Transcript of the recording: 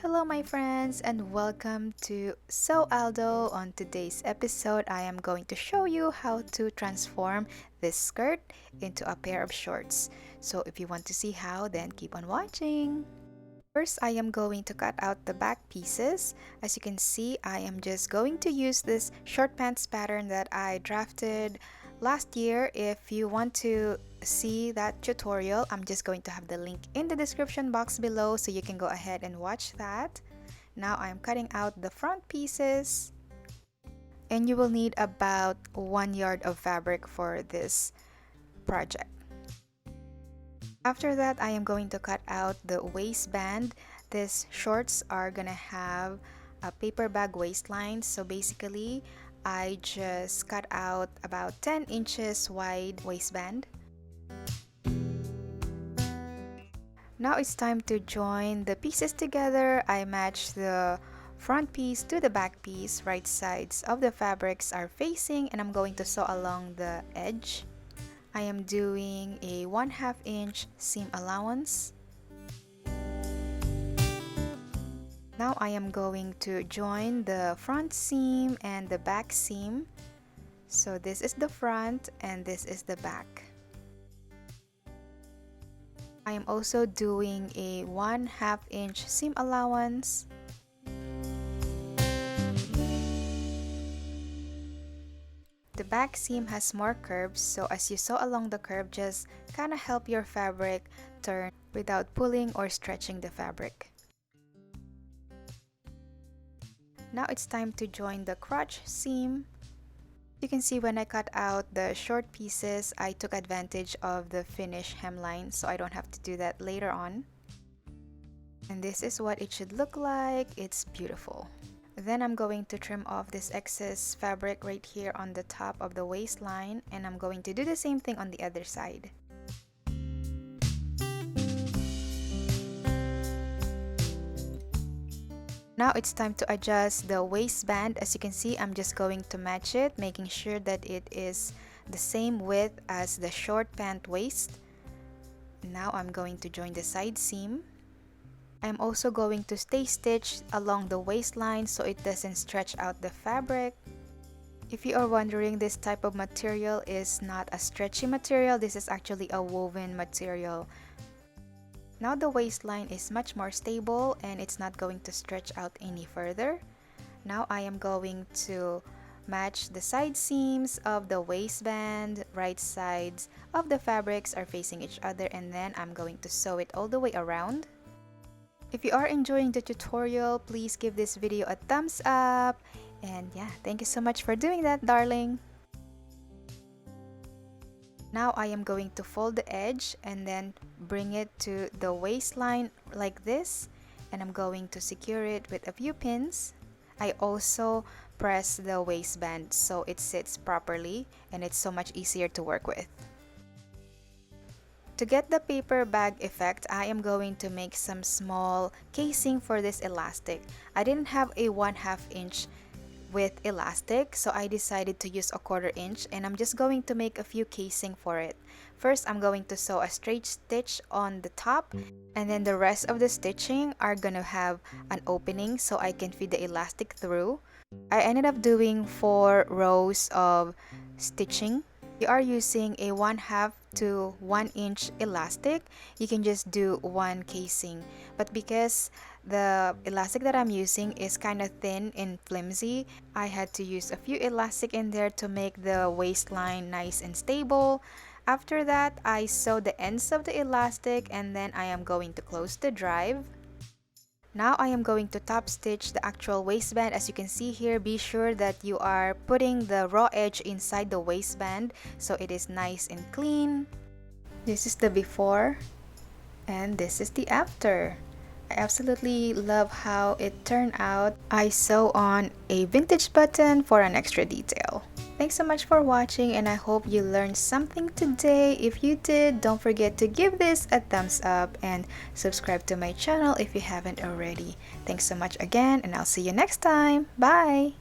Hello my friends and welcome to Sew Aldo. On today's episode, I am going to show you how to transform this skirt into a pair of shorts. So if you want to see how, then keep on watching. First, I am going to cut out the back pieces. As you can see, I am just going to use this short pants pattern that I drafted last year. If you want to see that tutorial, I'm just going to have the link in the description box below so you can go ahead and watch that. Now I'm cutting out the front pieces, and you will need about 1 yard of fabric for this project. After that, I am going to cut out the waistband. These shorts are gonna have a paper bag waistline, so basically I just cut out about 10 inches wide waistband. Now it's time to join the pieces together. I match the front piece to the back piece. Right sides of the fabrics are facing, and I'm going to sew along the edge. I am doing a 1/2 inch seam allowance. Now I am going to join the front seam and the back seam. So this is the front and this is the back. I am also doing a 1/2 inch seam allowance. The back seam has more curves, so as you sew along the curve, just kind of help your fabric turn without pulling or stretching the fabric. Now it's time to join the crotch seam. You can see when I cut out the short pieces, I took advantage of the finish hemline, so I don't have to do that later on. And this is what it should look like. It's beautiful. Then I'm going to trim off this excess fabric right here on the top of the waistline, and I'm going to do the same thing on the other side. Now it's time to adjust the waistband. As you can see, I'm just going to match it, making sure that it is the same width as the short pant waist. Now I'm going to join the side seam. I'm also going to stay stitched along the waistline so it doesn't stretch out the fabric. If you are wondering, this type of material is not a stretchy material. This is actually a woven material. Now the waistline is much more stable and it's not going to stretch out any further. Now I am going to match the side seams of the waistband. Right sides of the fabrics are facing each other, and then I'm going to sew it all the way around. If you are enjoying the tutorial, please give this video a thumbs up. And yeah, thank you so much for doing that, darling. Now I am going to fold the edge and then bring it to the waistline like this. And I'm going to secure it with a few pins. I also press the waistband so it sits properly and it's so much easier to work with. To get the paper bag effect, I am going to make some small casing for this elastic. I didn't have a 1/2 inch width elastic, so I decided to use a 1/4 inch, and I'm just going to make a few casing for it. First, I'm going to sew a straight stitch on the top, and then the rest of the stitching are gonna have an opening so I can feed the elastic through. I ended up doing 4 rows of stitching. If you are using a 1/2 to 1 inch elastic, you can just do 1 casing. But because the elastic that I'm using is kind of thin and flimsy, I had to use a few elastic in there to make the waistline nice and stable. After that, I sew the ends of the elastic, and then I am going to close the drive. Now I am going to top stitch the actual waistband. As you can see here, be sure that you are putting the raw edge inside the waistband so it is nice and clean. This is the before and this is the after. I absolutely love how it turned out. I sew on a vintage button for an extra detail. Thanks so much for watching, and I hope you learned something today. If you did, don't forget to give this a thumbs up and subscribe to my channel if you haven't already. Thanks so much again, and I'll see you next time. Bye!